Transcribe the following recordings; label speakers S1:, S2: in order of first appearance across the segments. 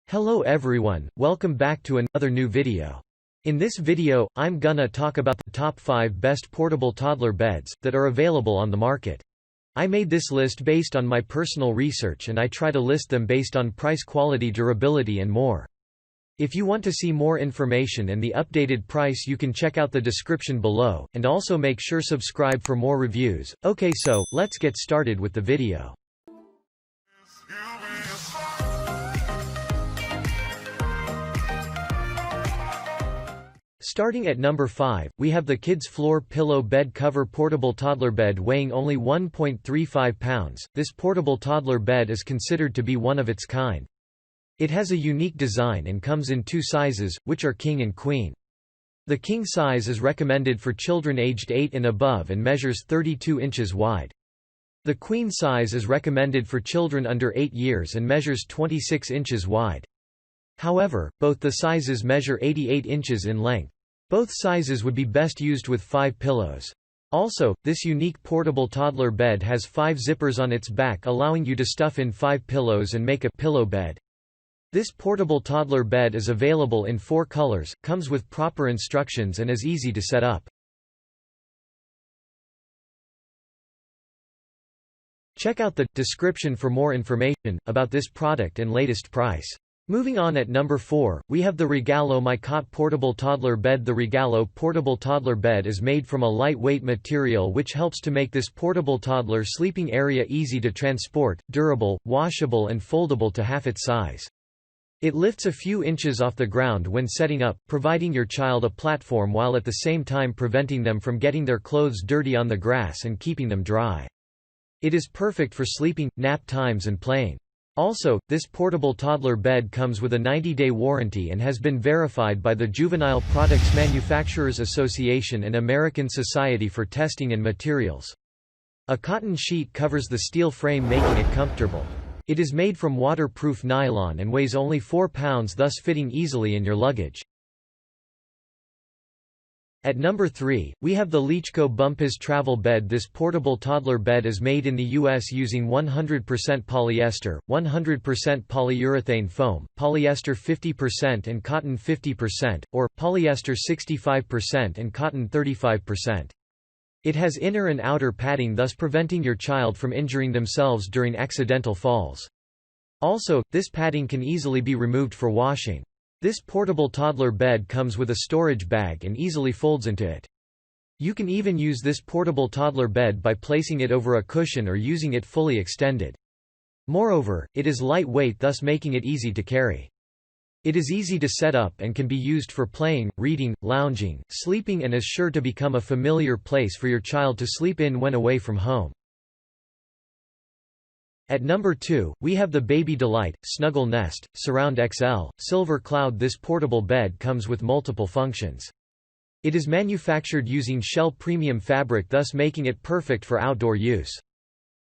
S1: Hello everyone, welcome back to another new video. In this video, I'm gonna talk about the top 5 best portable toddler beds that are available on the market. I made this list based on my personal research and I try to list them based on price, quality, durability and more. If you want to see more information and the updated price, you can check out the description below, and also make sure subscribe for more reviews. Okay, so let's get started with the video. Starting at number 5, we have the Kids Floor Pillow Bed Cover Portable Toddler Bed. Weighing only 1.35 pounds, this portable toddler bed is considered to be one of its kind. It has a unique design and comes in 2 sizes, which are king and queen. The king size is recommended for children aged 8 and above and measures 32 inches wide. The queen size is recommended for children under 8 years and measures 26 inches wide. However, both the sizes measure 88 inches in length. Both sizes would be best used with 5 pillows. Also, this unique portable toddler bed has 5 zippers on its back, allowing you to stuff in 5 pillows and make a pillow bed. This portable toddler bed is available in 4 colors, comes with proper instructions and is easy to set up. Check out the description for more information about this product and latest price. Moving on, at number 4, we have the Regalo My Cop Portable Toddler Bed. The Regalo Portable Toddler Bed is made from a lightweight material which helps to make this portable toddler sleeping area easy to transport, durable, washable and foldable to half its size. It lifts a few inches off the ground when setting up, providing your child a platform while at the same time preventing them from getting their clothes dirty on the grass and keeping them dry. It is perfect for sleeping, nap times and playing. Also, this portable toddler bed comes with a 90-day warranty and has been verified by the Juvenile Products Manufacturers Association and American Society for Testing and Materials. A cotton sheet covers the steel frame, making it comfortable. It is made from waterproof nylon and weighs only 4 pounds, thus fitting easily in your luggage. At number 3, we have the LECO Bumpas Travel Bed. This portable toddler bed is made in the US using 100% polyester, 100% polyurethane foam, polyester 50% and cotton 50%, or polyester 65% and cotton 35%. It has inner and outer padding, thus preventing your child from injuring themselves during accidental falls. Also, this padding can easily be removed for washing. This portable toddler bed comes with a storage bag and easily folds into it. You can even use this portable toddler bed by placing it over a cushion or using it fully extended. Moreover, it is lightweight, thus making it easy to carry. It is easy to set up and can be used for playing, reading, lounging, sleeping, and is sure to become a familiar place for your child to sleep in when away from home. At number 2, we have the Baby Delight Snuggle Nest Surround XL Silver Cloud. This portable bed comes with multiple functions. It is manufactured using shell premium fabric, thus making it perfect for outdoor use.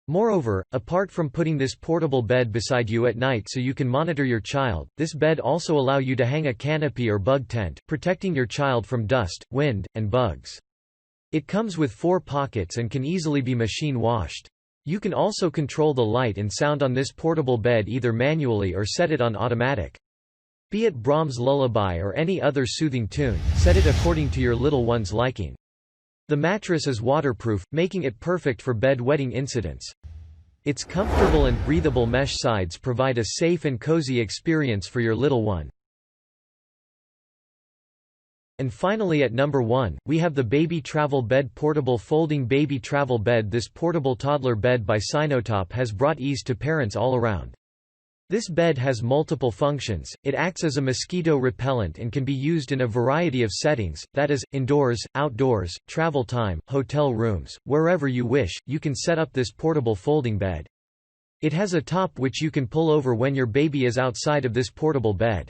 S1: Moreover, apart from putting this portable bed beside you at night so you can monitor your child, this bed also allow you to hang a canopy or bug tent, protecting your child from dust, wind, and bugs. It comes with 4 pockets and can easily be machine washed. You can also control the light and sound on this portable bed either manually or set it on automatic. Be it Brahms' Lullaby or any other soothing tune, set it according to your little one's liking. The mattress is waterproof, making it perfect for bedwetting incidents. Its comfortable and breathable mesh sides provide a safe and cozy experience for your little one. And finally, at number 1, we have the Baby Travel Bed Portable Folding Baby Travel Bed. This portable toddler bed by Sinotop has brought ease to parents all around. This bed has multiple functions. It acts as a mosquito repellent and can be used in a variety of settings, that is, indoors, outdoors, travel time, hotel rooms, wherever you wish, you can set up this portable folding bed. It has a top which you can pull over when your baby is outside of this portable bed.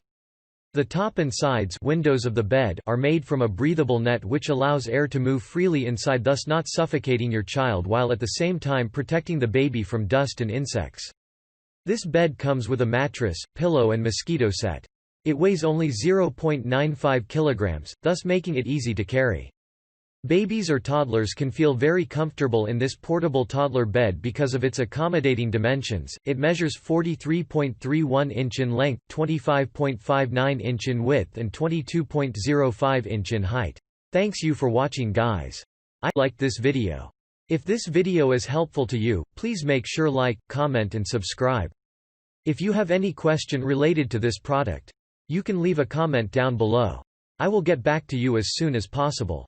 S1: The top and sides windows of the bed are made from a breathable net which allows air to move freely inside, thus not suffocating your child while at the same time protecting the baby from dust and insects. This bed comes with a mattress, pillow and mosquito set. It weighs only 0.95 kilograms, thus making it easy to carry. Babies or toddlers can feel very comfortable in this portable toddler bed because of its accommodating dimensions. It measures 43.31 inch in length, 25.59 inch in width and 22.05 inch in height. Thanks you for watching guys. I liked this video. If this video is helpful to you, please make sure like, comment and subscribe. If you have any question related to this product, you can leave a comment down below. I will get back to you as soon as possible.